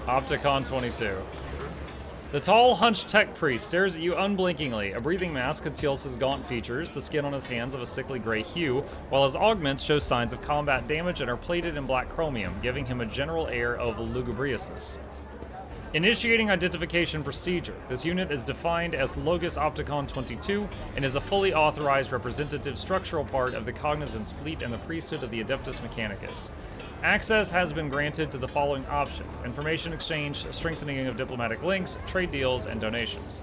Opticon 22. The tall, hunched tech priest stares at you unblinkingly. A breathing mask conceals his gaunt features, the skin on his hands of a sickly gray hue, while his augments show signs of combat damage and are plated in black chromium, giving him a general air of lugubriousness. Initiating identification procedure. This unit is defined as Logos Opticon 22 and is a fully authorized representative structural part of the Cognizance Fleet and the priesthood of the Adeptus Mechanicus. Access has been granted to the following options: information exchange, strengthening of diplomatic links, trade deals, and donations.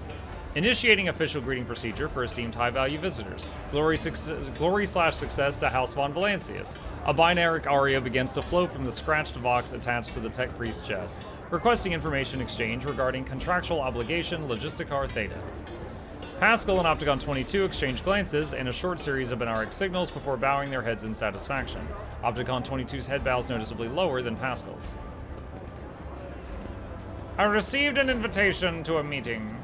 Initiating official greeting procedure for esteemed high-value visitors. Glory/success to House von Valancius. A binary aria begins to flow from the scratched box attached to the tech priest's chest. Requesting information exchange regarding contractual obligation, Logisticar Theta. Pascal and Opticon 22 exchange glances and a short series of binaric signals before bowing their heads in satisfaction. Opticon 22's head bows noticeably lower than Pascal's. I received an invitation to a meeting.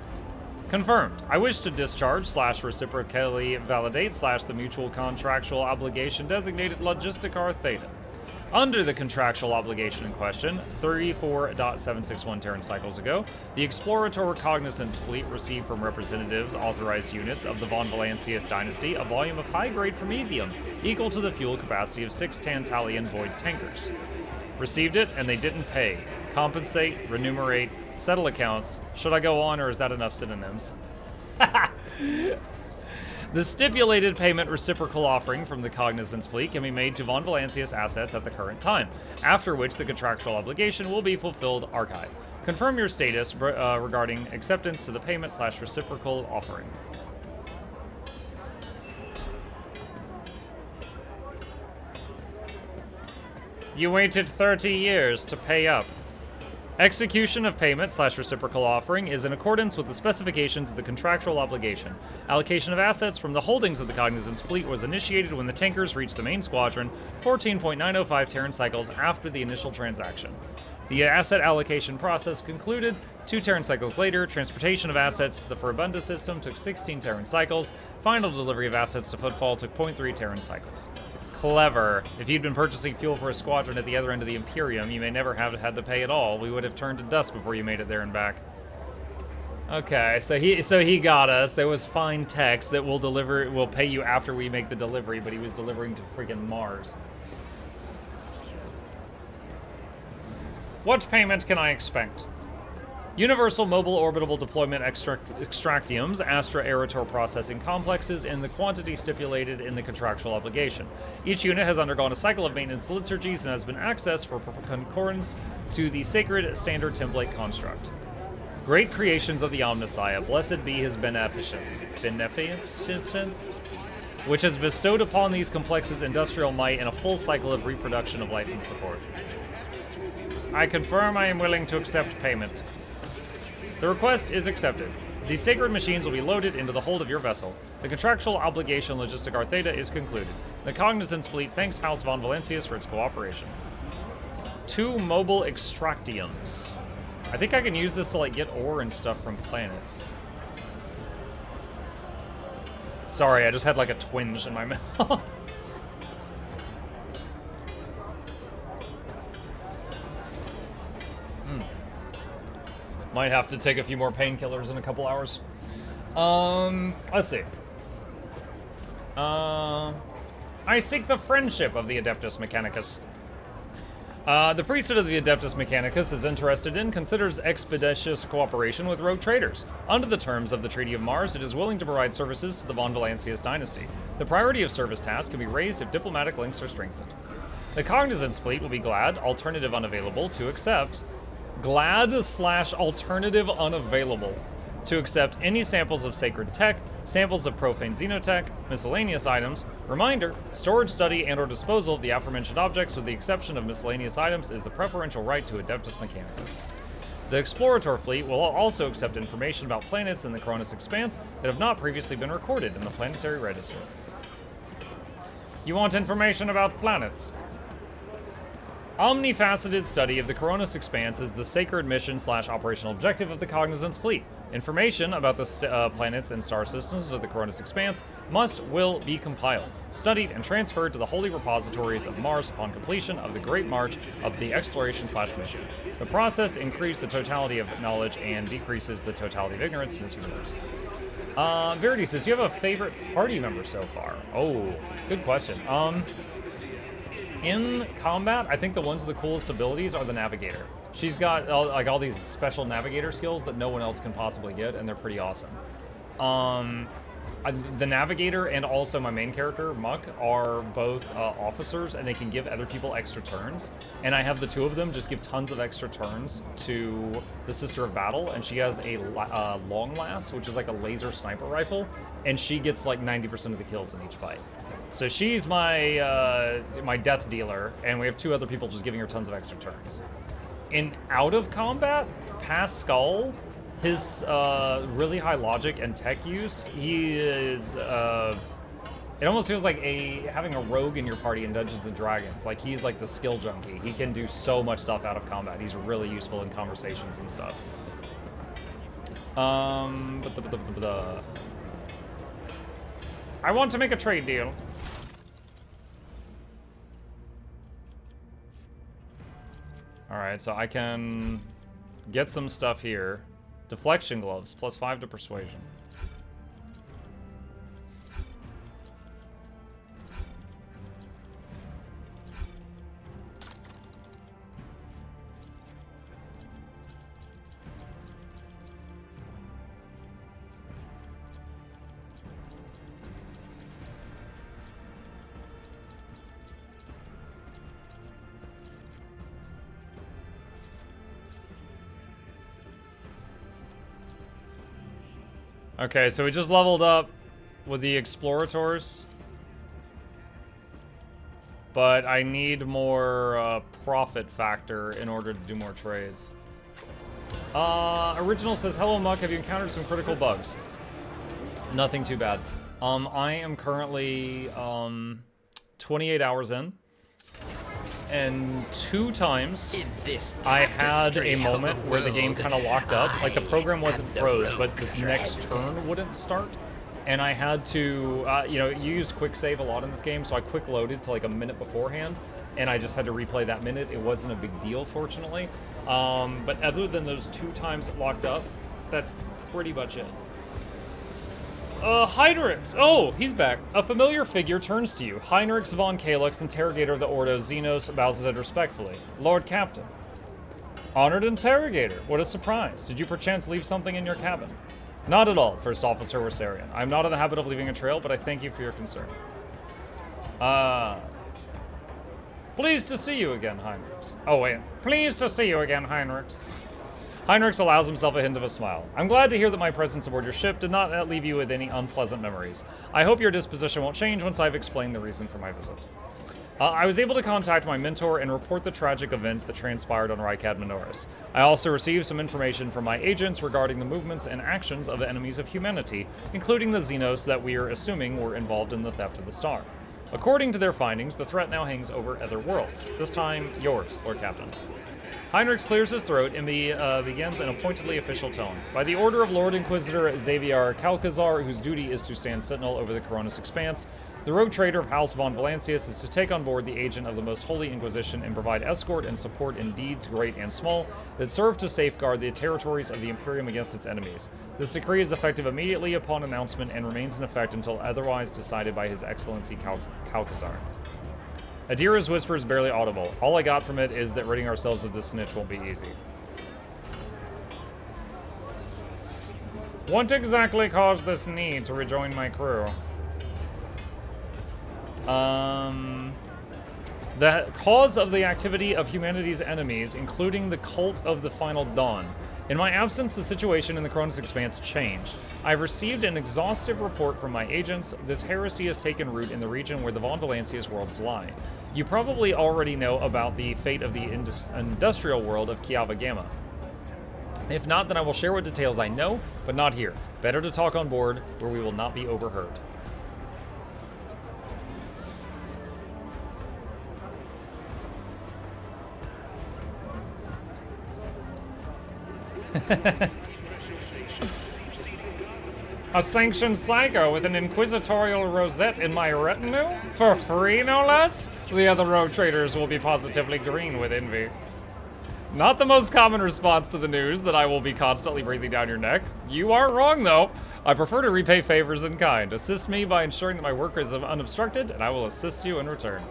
Confirmed. I wish to discharge/reciprocally validate/the mutual contractual obligation designated Logisticar Theta. Under the contractual obligation in question, 34.761 Terran cycles ago, the Explorator Cognizance Fleet received from representatives, authorized units of the von Valancius dynasty, a volume of high-grade promethium equal to the fuel capacity of 6 Tantalian void tankers. Received it, and they didn't pay. Compensate, remunerate, settle accounts. Should I go on, or is that enough synonyms? The stipulated payment reciprocal offering from the Cognizance Fleet can be made to von Valancius assets at the current time, after which the contractual obligation will be fulfilled. Archive. Confirm your status regarding acceptance to the payment/reciprocal offering. You waited 30 years to pay up. Execution of payment/reciprocal offering is in accordance with the specifications of the contractual obligation. Allocation of assets from the holdings of the Cognizance Fleet was initiated when the tankers reached the main squadron 14.905 Terran cycles after the initial transaction. The asset allocation process concluded 2 Terran cycles later. Transportation of assets to the Furabunda system took 16 Terran cycles. Final delivery of assets to Footfall took 0.3 Terran cycles. Clever. If you'd been purchasing fuel for a squadron at the other end of the Imperium, you may never have had to pay at all. We would have turned to dust before you made it there and back. Okay, so he got us. There was fine text that we'll pay you after we make the delivery, but he was delivering to freaking Mars. What payment can I expect? Universal Mobile Orbitable Deployment Extractiums, Astra Aerator Processing Complexes, in the quantity stipulated in the contractual obligation. Each unit has undergone a cycle of maintenance liturgies and has been accessed for concordance to the sacred standard template construct. Great creations of the Omnissiah, blessed be his beneficence, which has bestowed upon these complexes industrial might and a full cycle of reproduction of life and support. I confirm I am willing to accept payment. The request is accepted. The sacred machines will be loaded into the hold of your vessel. The contractual obligation Logisticar Theta is concluded. The Cognizance Fleet thanks House von Valancius for its cooperation. 2 mobile extractiums. I think I can use this to like get ore and stuff from planets. Sorry, I just had like a twinge in my mouth. Might have to take a few more painkillers in a couple hours. Let's see. I seek the friendship of the Adeptus Mechanicus. The priesthood of the Adeptus Mechanicus is interested in, considers expeditious cooperation with rogue traders. Under the terms of the Treaty of Mars, it is willing to provide services to the von Valancius dynasty. The priority of service tasks can be raised if diplomatic links are strengthened. The Cognizance Fleet will be glad, alternative unavailable, to accept glad/alternative unavailable to accept any samples of sacred tech, samples of profane xenotech, miscellaneous items. Reminder, storage, study, and or disposal of the aforementioned objects with the exception of miscellaneous items is the preferential right to Adeptus Mechanicus. The Explorator Fleet will also accept information about planets in the Cronus Expanse that have not previously been recorded in the Planetary Register. You want information about planets? Omnifaceted study of the Coronis Expanse is the sacred mission / operational objective of the Cognizance fleet. Information about the planets and star systems of the Coronis Expanse will be compiled, studied, and transferred to the holy repositories of Mars upon completion of the Great March of the exploration / mission. The process increases the totality of knowledge and decreases the totality of ignorance in this universe. Verity says, do you have a favorite party member so far? Oh, good question. In combat, I think the ones with the coolest abilities are the Navigator. She's got all these special Navigator skills that no one else can possibly get, and they're pretty awesome. The Navigator and also my main character, Muck, are both officers, and they can give other people extra turns. And I have the two of them just give tons of extra turns to the Sister of Battle, and she has a long lass, which is like a laser sniper rifle, and she gets like 90% of the kills in each fight. So she's my my death dealer, and we have two other people just giving her tons of extra turns. In out of combat, Pascal, his really high logic and tech use, he is it almost feels like having a rogue in your party in Dungeons and Dragons. Like, he's like the skill junkie. He can do so much stuff out of combat. He's really useful in conversations and stuff. I want to make a trade deal. Alright, so I can get some stuff here. Deflection gloves, +5 to persuasion. Okay, so we just leveled up with the Explorators. But I need more profit factor in order to do more trades. Original says, hello Muck, have you encountered some critical bugs? Nothing too bad. I am currently 28 hours in. And 2 times I had a moment where the game kind of locked up. Like, the program wasn't froze, but the next turn wouldn't start. And I had to, you know, you use quick save a lot in this game, so I quick loaded to like a minute beforehand, and I just had to replay that minute. It wasn't a big deal, fortunately. But other than those 2 times it locked up, that's pretty much it. Heinrichs! Oh, he's back. A familiar figure turns to you. Heinrichs von Kalix, interrogator of the Ordo Xenos, bows his head respectfully. Lord Captain. Honored interrogator. What a surprise. Did you perchance leave something in your cabin? Not at all, First Officer Wersarian. I'm not in the habit of leaving a trail, but I thank you for your concern. Pleased to see you again, Heinrichs. Oh, wait. Pleased to see you again, Heinrichs. Heinrichs allows himself a hint of a smile. I'm glad to hear that my presence aboard your ship did not leave you with any unpleasant memories. I hope your disposition won't change once I've explained the reason for my visit. I was able to contact my mentor and report the tragic events that transpired on Rykad Minoris. I also received some information from my agents regarding the movements and actions of the enemies of humanity, including the Xenos that we are assuming were involved in the theft of the star. According to their findings, the threat now hangs over other worlds. This time, yours, Lord Captain. Heinrichs clears his throat and begins in a pointedly official tone. By the order of Lord Inquisitor Xavier Calcazar, whose duty is to stand sentinel over the Coronis Expanse, the rogue trader of House von Valancius is to take on board the agent of the Most Holy Inquisition and provide escort and support in deeds great and small that serve to safeguard the territories of the Imperium against its enemies. This decree is effective immediately upon announcement and remains in effect until otherwise decided by His Excellency Calcazar. Adira's whisper is barely audible. All I got from it is that ridding ourselves of this snitch won't be easy. What exactly caused this need to rejoin my crew? The cause of the activity of humanity's enemies, including the cult of the Final Dawn. In my absence, the situation in the Coronis Expanse changed. I've received an exhaustive report from my agents. This heresy has taken root in the region where the Von Valancius worlds lie. You probably already know about the fate of the industrial world of Kiava Gamma. If not, then I will share what details I know, but not here. Better to talk on board, where we will not be overheard. A sanctioned psycho with an inquisitorial rosette in my retinue? For free, no less? The other rogue traders will be positively green with envy. Not the most common response to the news that I will be constantly breathing down your neck. You aren't wrong, though. I prefer to repay favors in kind. Assist me by ensuring that my work is unobstructed, and I will assist you in return.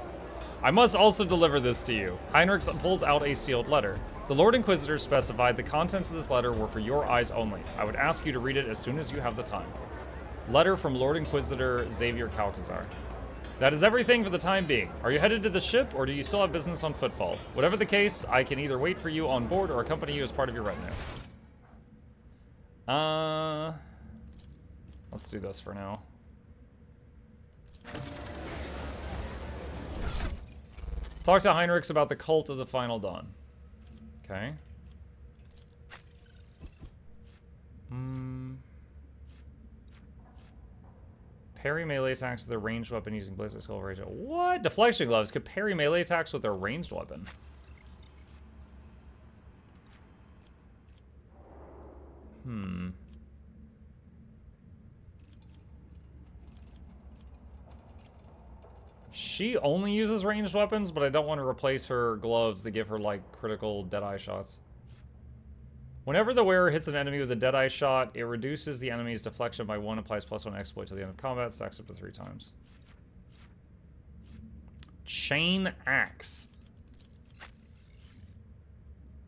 I must also deliver this to you. Heinrich pulls out a sealed letter. The Lord Inquisitor specified the contents of this letter were for your eyes only. I would ask you to read it as soon as you have the time. Letter from Lord Inquisitor Xavier Calcazar. That is everything for the time being. Are you headed to the ship, or do you still have business on Footfall? Whatever the case, I can either wait for you on board or accompany you as part of your retinue. Let's do this for now. Talk to Heinrichs about the Cult of the Final Dawn. Okay. Parry melee attacks with a ranged weapon using Ballistic Skull Rage. What? Deflection gloves could parry melee attacks with their ranged weapon. She only uses ranged weapons, but I don't want to replace her gloves that give her, like, critical Deadeye shots. Whenever the wearer hits an enemy with a Deadeye shot, it reduces the enemy's deflection by 1, applies +1 exploit to the end of combat, stacks up to 3 times. Chain Axe.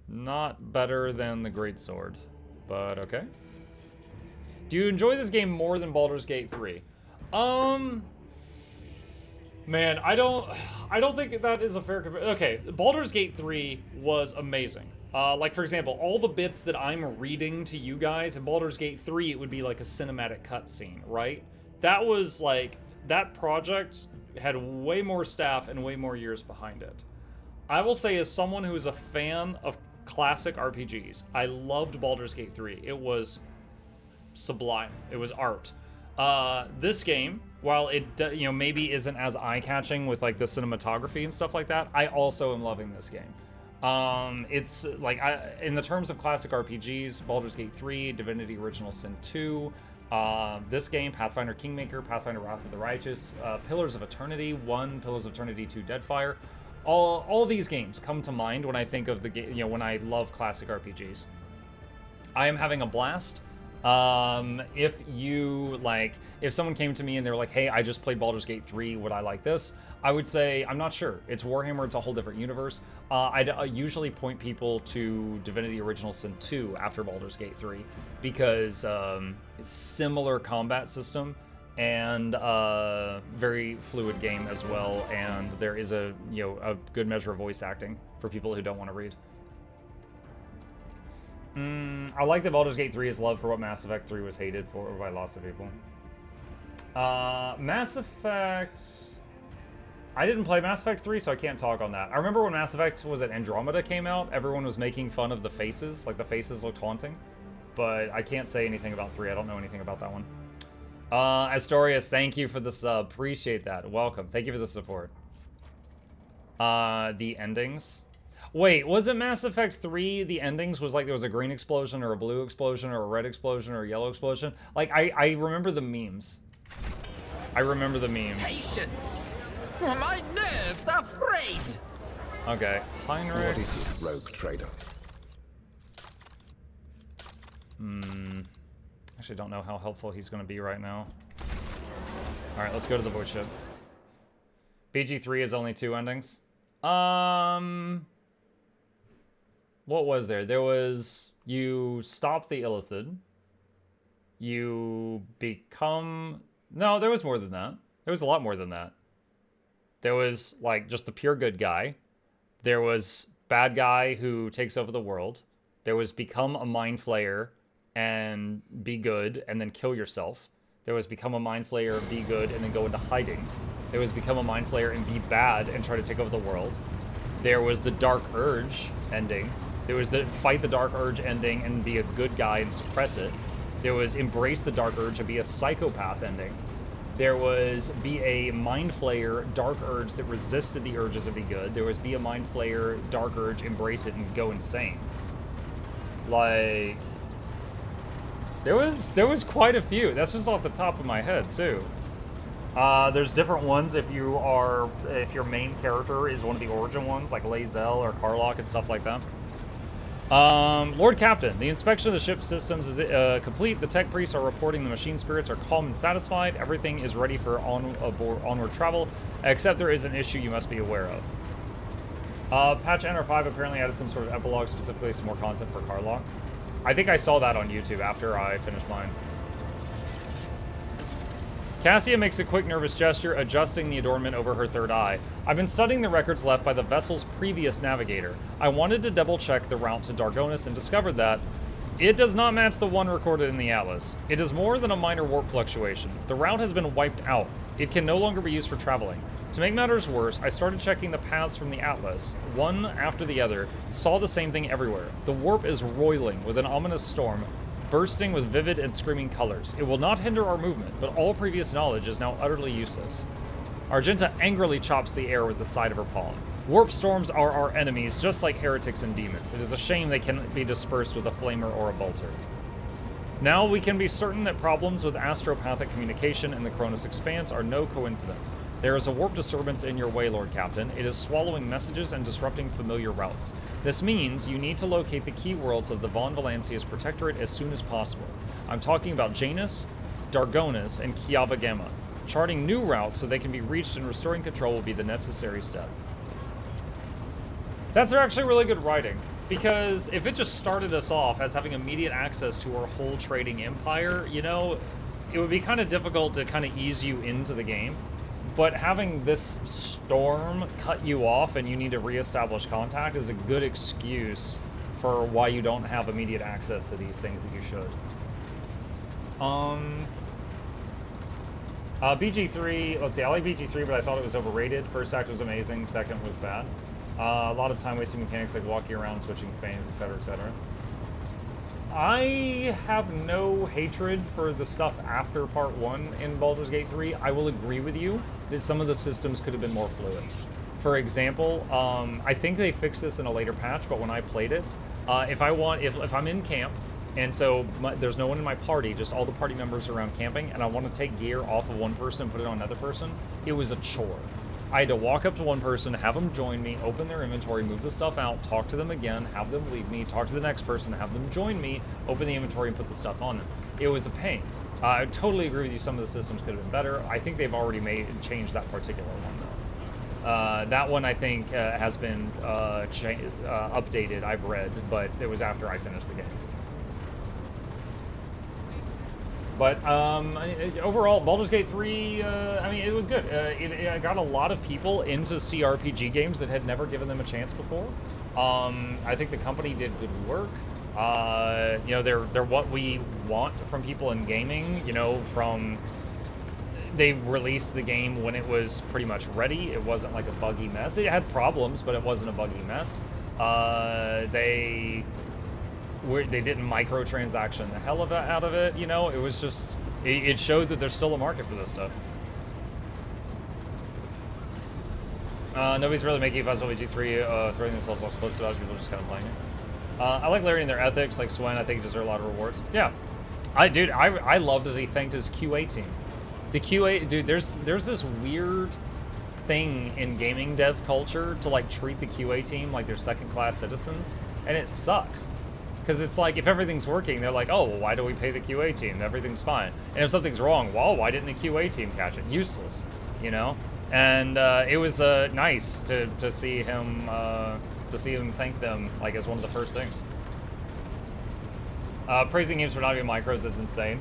Not better than the Greatsword, but okay. Do you enjoy this game more than Baldur's Gate 3? Man, I don't think that is a fair comparison. Okay, Baldur's Gate 3 was amazing. Like, for example, all the bits that I'm reading to you guys in Baldur's Gate 3, it would be like a cinematic cutscene, right? That was like, that project had way more staff and way more years behind it. I will say, as someone who is a fan of classic RPGs, I loved Baldur's Gate 3. It was sublime. It was art. This game, while it maybe isn't as eye-catching with like the cinematography and stuff like that, I also am loving this game. It's like, in the terms of classic RPGs, Baldur's Gate 3, Divinity Original Sin 2, this game, Pathfinder Kingmaker, Pathfinder Wrath of the Righteous, Pillars of Eternity 1, Pillars of Eternity 2, Deadfire, all these games come to mind when I think of the game, when I love classic RPGs. I am having a blast. If someone came to me and they were like, hey, I just played Baldur's Gate 3, would I like this? I would say, I'm not sure. It's Warhammer, it's a whole different universe. I'd usually point people to Divinity Original Sin 2 after Baldur's Gate 3, because similar combat system and very fluid game as well, and there is a good measure of voice acting for people who don't want to read. I like that Baldur's Gate 3 is loved for what Mass Effect 3 was hated for by lots of people. Mass Effect... I didn't play Mass Effect 3, so I can't talk on that. I remember when Mass Effect, was it Andromeda, came out, everyone was making fun of the faces. Like, the faces looked haunting. But I can't say anything about 3. I don't know anything about that one. Astorius, thank you for the sub. Appreciate that. Welcome. Thank you for the support. The endings... Wait, was it Mass Effect 3, the endings was like there was a green explosion or a blue explosion or a red explosion or a yellow explosion? Like, I remember the memes. I remember the memes. Patience! My nerves are frayed! Okay, Heinrich. What is it, rogue trader? Actually, don't know how helpful he's going to be right now. Alright, let's go to the void ship. BG3 is only 2 endings. What was there? There was, you stop the Illithid. You become... No, there was more than that. There was a lot more than that. There was, like, just the pure good guy. There was bad guy who takes over the world. There was become a mind flayer and be good and then kill yourself. There was become a mind flayer, be good, and then go into hiding. There was become a mind flayer and be bad and try to take over the world. There was the Dark Urge ending. There was the fight the Dark Urge ending and be a good guy and suppress it. There was embrace the Dark Urge and be a psychopath ending. There was be a Mind Flayer Dark Urge that resisted the urges and be good. There was be a Mind Flayer Dark Urge, embrace it, and go insane. Like, there was quite a few. That's just off the top of my head too. There's different ones if your main character is one of the origin ones, like Lae'zel or Karlach and stuff like that. Lord Captain, the inspection of the ship systems is complete. The tech priests are reporting the machine spirits are calm and satisfied. Everything is ready for onward travel, except there is an issue you must be aware of. Patch NR5 apparently added some sort of epilogue, specifically some more content for Karlach. I think I saw that on YouTube after I finished mine. Cassia makes a quick nervous gesture, adjusting the adornment over her third eye. I've been studying the records left by the vessel's previous navigator. I wanted to double-check the route to Dargonis and discovered that it does not match the one recorded in the Atlas. It is more than a minor warp fluctuation. The route has been wiped out. It can no longer be used for traveling. To make matters worse, I started checking the paths from the Atlas, one after the other, saw the same thing everywhere. The warp is roiling with an ominous storm, bursting with vivid and screaming colors. It will not hinder our movement, but all previous knowledge is now utterly useless. Argenta angrily chops the air with the side of her palm. Warp storms are our enemies, just like heretics and demons. It is a shame they cannot be dispersed with a flamer or a bolter. Now we can be certain that problems with astropathic communication in the Kronos Expanse are no coincidence. There is a warp disturbance in your way, Lord Captain. It is swallowing messages and disrupting familiar routes. This means you need to locate the key worlds of the Von Valancia's Protectorate as soon as possible. I'm talking about Janus, Dargonis, and Kiava Gamma. Charting new routes so they can be reached and restoring control will be the necessary step. That's actually really good writing. Because if it just started us off as having immediate access to our whole trading empire, you know, it would be kind of difficult to kind of ease you into the game. But having this storm cut you off and you need to reestablish contact is a good excuse for why you don't have immediate access to these things that you should. BG3, let's see, I like BG3, but I thought it was overrated. First act was amazing, second was bad. A lot of time-wasting mechanics like walking around, switching campaigns, etc., etc. I have no hatred for the stuff after Part 1 in Baldur's Gate 3. I will agree with you that some of the systems could have been more fluid. For example, I think they fixed this in a later patch, but when I played it, if I'm in camp, and so there's no one in my party, just all the party members around camping, and I want to take gear off of one person and put it on another person, it was a chore. I had to walk up to one person, have them join me, open their inventory, move the stuff out, talk to them again, have them leave me, talk to the next person, have them join me, open the inventory, and put the stuff on them. It was a pain. I totally agree with you, some of the systems could have been better. I think they've already changed that particular one, though. That one, I think, has been updated, I've read, but it was after I finished the game. But overall, Baldur's Gate 3, I mean, it was good. It got a lot of people into CRPG games that had never given them a chance before. I think the company did good work. You know, they're what we want from people in gaming. You know, they released the game when it was pretty much ready. It wasn't like a buggy mess. It had problems, but it wasn't a buggy mess. They didn't microtransaction the hell out of it, you know? It was just, it showed that there's still a market for this stuff. Nobody's really making a fuss about BG3, throwing themselves off cliffs about it. People are just kind of playing it. I like layering their ethics, like Swen. I think deserve a lot of rewards. Yeah. I love that he thanked his QA team. The QA, dude, there's this weird thing in gaming dev culture to, like, treat the QA team like they're second-class citizens, and it sucks. Because it's like, if everything's working, they're like, oh, well, why do we pay the QA team? Everything's fine. And if something's wrong, well, why didn't the QA team catch it? Useless, you know? And it was nice to see him thank them, like, as one of the first things. Praising games for not being micros is insane.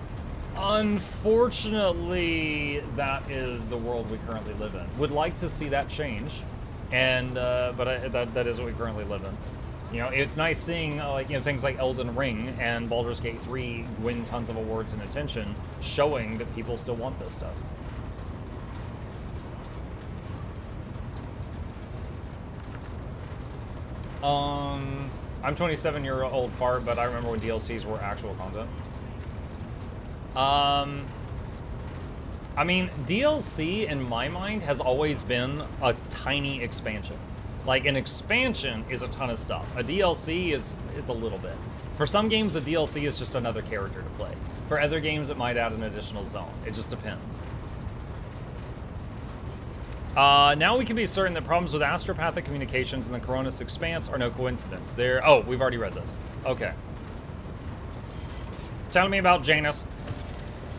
Unfortunately, that is the world we currently live in. Would like to see that change, and but that is what we currently live in. You know, it's nice seeing like, you know, things like Elden Ring and Baldur's Gate 3 win tons of awards and attention, showing that people still want this stuff. I'm 27-year-old fart, but I remember when DLCs were actual content. I mean, DLC in my mind has always been a tiny expansion. Like, an expansion is a ton of stuff. A DLC it's a little bit. For some games, the DLC is just another character to play. For other games, it might add an additional zone. It just depends. Now we can be certain that problems with astropathic communications in the Coronis Expanse are no coincidence. Oh, we've already read this. Okay. Tell me about Janus.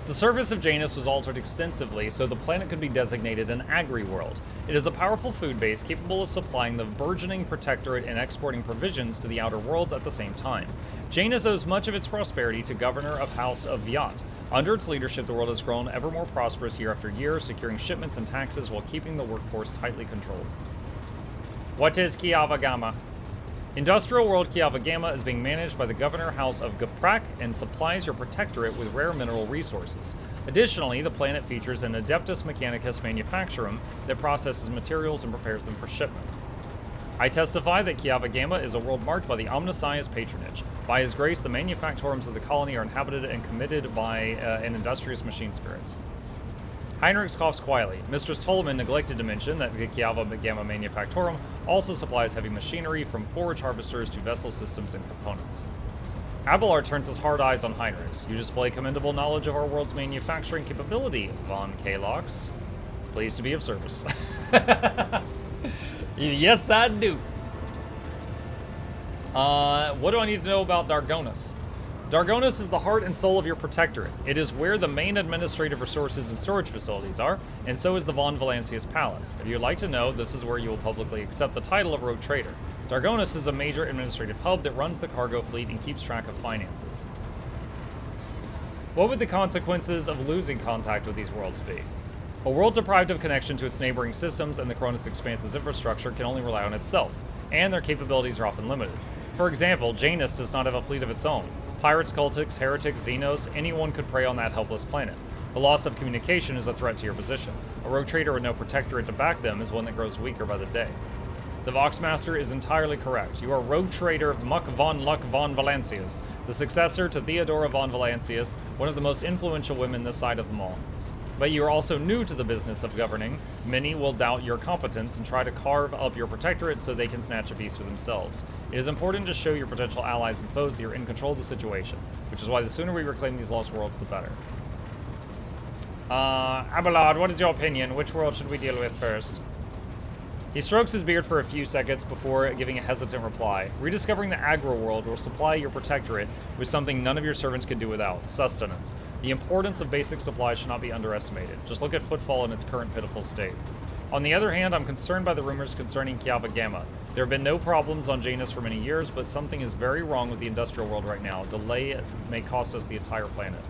The surface of Janus was altered extensively so the planet could be designated an agri-world. It is a powerful food base capable of supplying the burgeoning protectorate and exporting provisions to the outer worlds at the same time. Janus owes much of its prosperity to Governor of House of Viat. Under its leadership, the world has grown ever more prosperous year after year, securing shipments and taxes while keeping the workforce tightly controlled. What is Kiava Gamma? Industrial world Kiava Gamma is being managed by the Governor House of Gaprak and supplies your protectorate with rare mineral resources. Additionally, the planet features an Adeptus Mechanicus manufactorum that processes materials and prepares them for shipment. I testify that Kiava Gamma is a world marked by the Omniscience patronage. By his grace, the manufactorums of the colony are inhabited and committed by an industrious machine spirits. Heinrich coughs quietly. Mistress Tolman neglected to mention that the Kiava Gamma Manufactorum also supplies heavy machinery from forage harvesters to vessel systems and components. Abelard turns his hard eyes on Heinrich's. You display commendable knowledge of our world's manufacturing capability, von Kalox. Pleased to be of service. Yes, I do. What do I need to know about Dargonus? Dargonus is the heart and soul of your protectorate. It is where the main administrative resources and storage facilities are, and so is the Von Valancius Palace. If you'd like to know, this is where you will publicly accept the title of Rogue Trader. Dargonus is a major administrative hub that runs the cargo fleet and keeps track of finances. What would the consequences of losing contact with these worlds be? A world deprived of connection to its neighboring systems and the Cronus Expanse's infrastructure can only rely on itself, and their capabilities are often limited. For example, Janus does not have a fleet of its own. Pirates, cultists, heretics, Xenos, anyone could prey on that helpless planet. The loss of communication is a threat to your position. A rogue trader with no protectorate to back them is one that grows weaker by the day. The Voxmaster is entirely correct. You are rogue trader Muck von Luck von Valancius, the successor to Theodora von Valancius, one of the most influential women this side of them all. But you are also new to the business of governing. Many will doubt your competence and try to carve up your protectorate so they can snatch a piece for themselves. It is important to show your potential allies and foes that you're in control of the situation, which is why the sooner we reclaim these lost worlds, the better. Abelard, what is your opinion? Which world should we deal with first? He strokes his beard for a few seconds before giving a hesitant reply. Rediscovering the agro world will supply your protectorate with something none of your servants can do without: sustenance. The importance of basic supplies should not be underestimated. Just look at Footfall in its current pitiful state. On the other hand, I'm concerned by the rumors concerning Kiava Gamma. There have been no problems on Janus for many years, but something is very wrong with the industrial world right now. Delay may cost us the entire planet.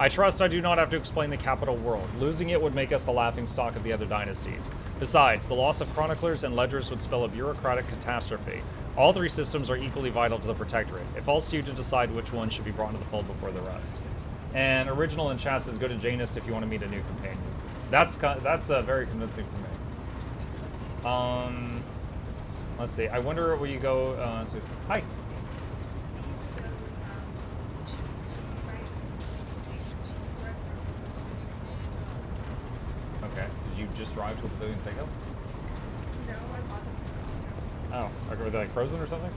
I trust I do not have to explain the capital world. Losing it would make us the laughingstock of the other dynasties. Besides, the loss of chroniclers and ledgers would spell a bureaucratic catastrophe. All three systems are equally vital to the Protectorate. It falls to you to decide which one should be brought into the fold before the rest. And Original in chat says, go to Janus if you want to meet a new companion. That's very convincing for me. Let's see. I wonder where you go. Hi. Okay. Did you just drive to a Brazilian steakhouse? No, I bought them. Oh, okay. Were they like frozen or something?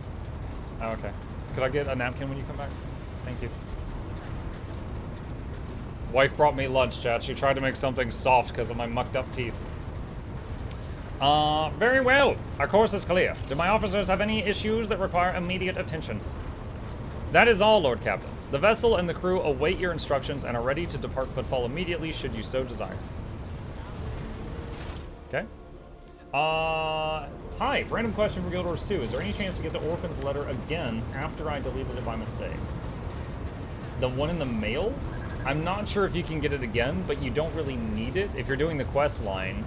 Oh, okay. Could I get a napkin when you come back? Thank you. Wife brought me lunch, chat. She tried to make something soft because of my mucked up teeth. Very well. Our course is clear. Do my officers have any issues that require immediate attention? That is all, Lord Captain. The vessel and the crew await your instructions and are ready to depart Footfall immediately should you so desire. Okay. Hi. Random question for Guild Wars 2. Is there any chance to get the Orphan's letter again after I deleted it by mistake? The one in the mail? I'm not sure if you can get it again, but you don't really need it. If you're doing the quest line,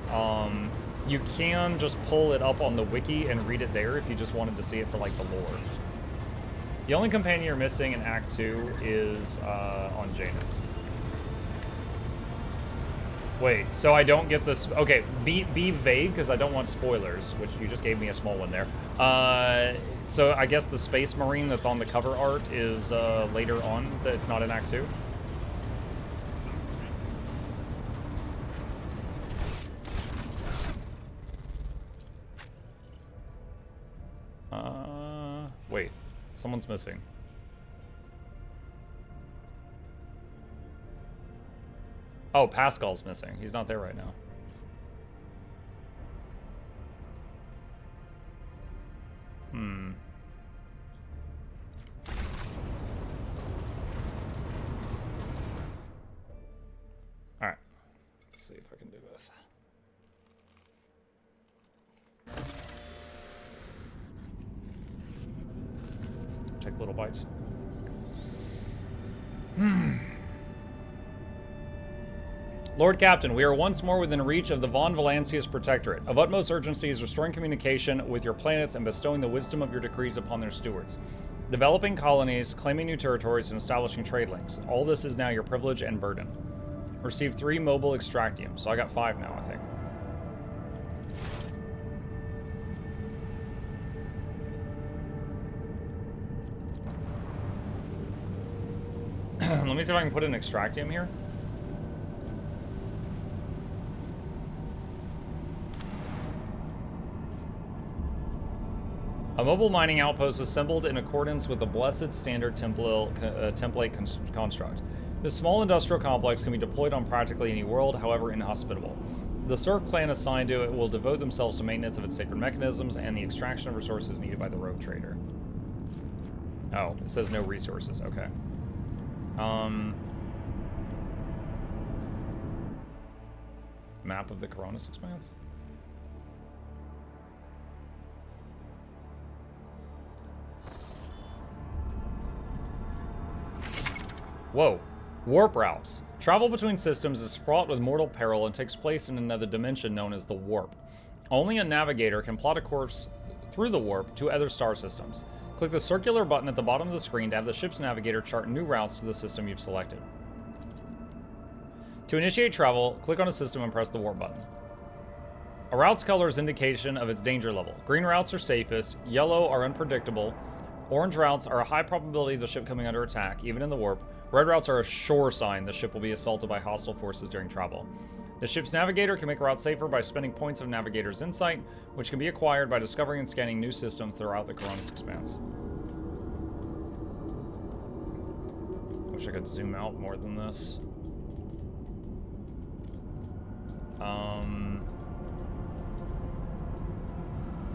you can just pull it up on the wiki and read it there if you just wanted to see it for, like, the lore. The only companion you're missing in Act 2 is on Janus. Wait, so I don't get this... Okay, be vague, because I don't want spoilers, which you just gave me a small one there. So I guess the Space Marine that's on the cover art is later on. It's not in Act 2. Wait, someone's missing. Oh, Pascal's missing. He's not there right now. Alright. Let's see if I can do this. Take little bites. Lord Captain, we are once more within reach of the Von Valancius Protectorate. Of utmost urgency is restoring communication with your planets and bestowing the wisdom of your decrees upon their stewards. Developing colonies, claiming new territories, and establishing trade links. All this is now your privilege and burden. Receive 3 mobile extractium, so I got 5 now, I think. Let me see if I can put an extractium here. A mobile mining outpost assembled in accordance with the Blessed Standard template construct. This small industrial complex can be deployed on practically any world, however inhospitable. The Serf clan assigned to it will devote themselves to maintenance of its sacred mechanisms and the extraction of resources needed by the rogue trader. Oh, it says no resources. Okay. Map of the Coronis Expanse? Whoa. Warp routes. Travel between systems is fraught with mortal peril and takes place in another dimension known as the warp. Only a navigator can plot a course through the warp to other star systems. Click the circular button at the bottom of the screen to have the ship's navigator chart new routes to the system you've selected. To initiate travel, click on a system and press the warp button. A route's color is indication of its danger level. Green routes are safest, yellow are unpredictable, orange routes are a high probability of the ship coming under attack, even in the warp. Red routes are a sure sign the ship will be assaulted by hostile forces during travel. The ship's navigator can make a route safer by spending points of Navigator's Insight, which can be acquired by discovering and scanning new systems throughout the Coronis Expanse. I wish I could zoom out more than this.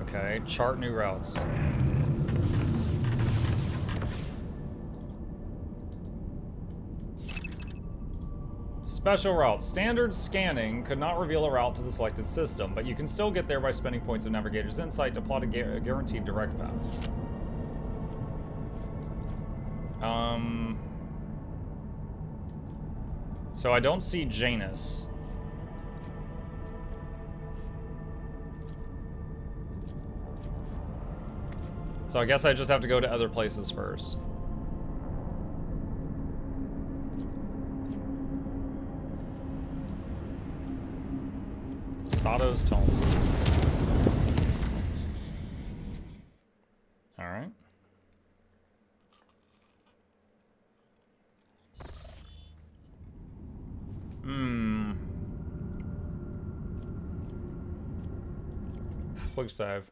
Okay, chart new routes. Special routes. Standard scanning could not reveal a route to the selected system, but you can still get there by spending points of Navigator's Insight to plot a guaranteed direct path. So I don't see Janus. So I guess I just have to go to other places first. Sato's Tome. Alright. Quick save.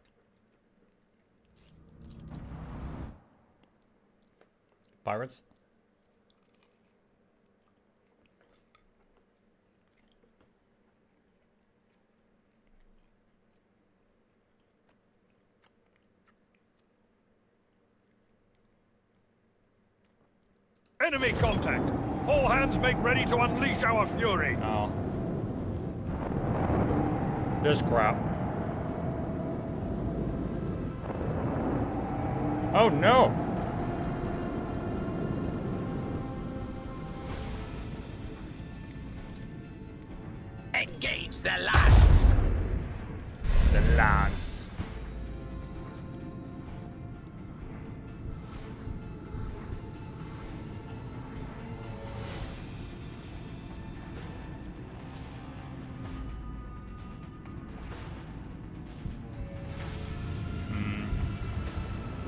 Pirates? Enemy contact! All hands make ready to unleash our fury! Oh. This crap. Oh no! Engage the lance! The lance.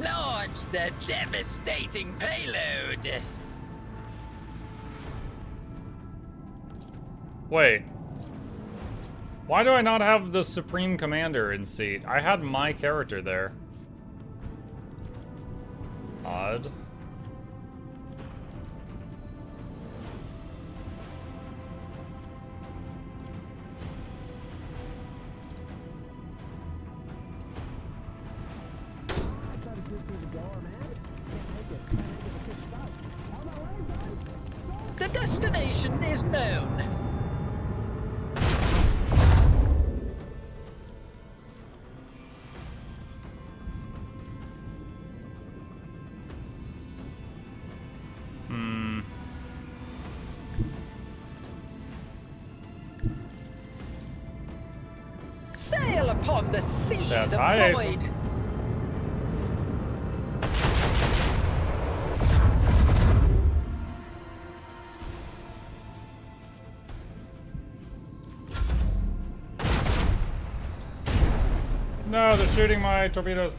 Launch the devastating payload! Wait. Why do I not have the Supreme Commander in seat? I had my character there. Odd. The destination is known. Sail upon the seas That's of high, void. No, they're shooting my torpedoes.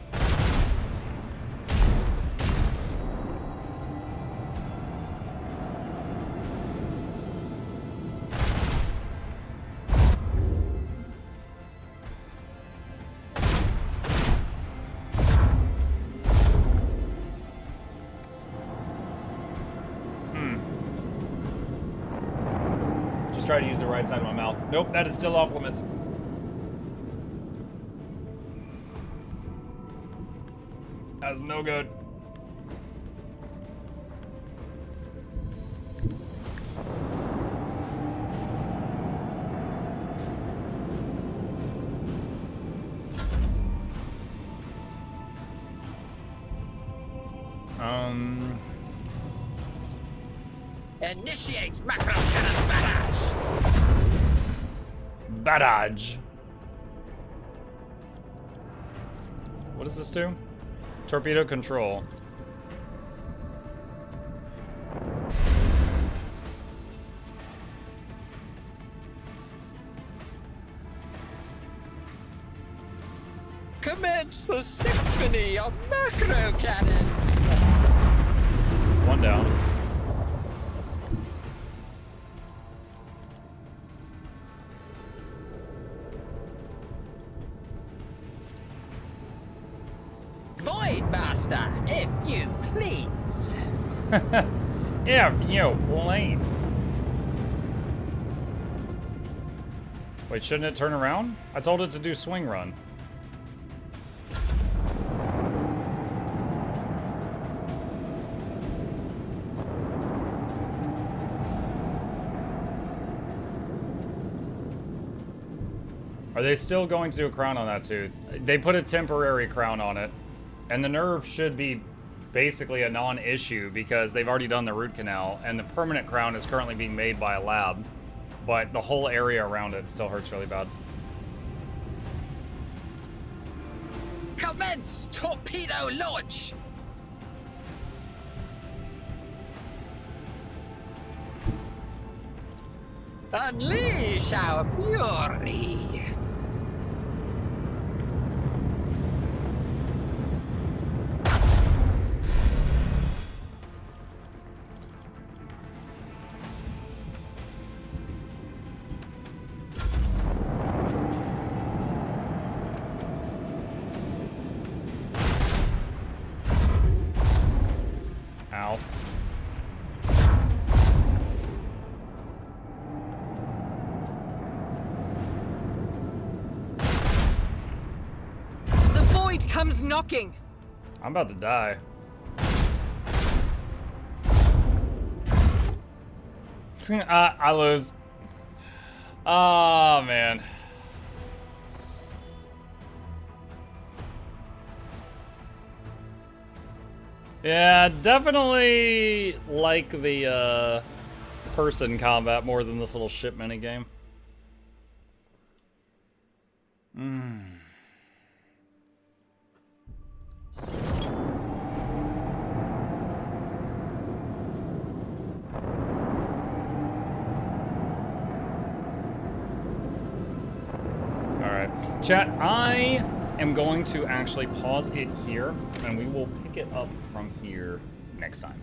Just try to use the right side of my mouth. Nope, that is still off limits. That's no good. Initiates macro cannon barrage. Barrage. What does this do? Torpedo control. Commence the symphony of macro cannon. One down. Void Master, if you please. If you please. Wait, shouldn't it turn around? I told it to do swing run. Are they still going to do a crown on that tooth? They put a temporary crown on it. And the nerve should be basically a non-issue because they've already done the root canal. And the permanent crown is currently being made by a lab. But the whole area around it still hurts really bad. Commence torpedo launch. Unleash our fury. Ow. The void comes knocking. I'm about to die. I lose. Oh, man. Yeah, definitely like the person combat more than this little ship minigame. Alright. Chat, I am going to actually pause it here, and we will pick it up from here next time.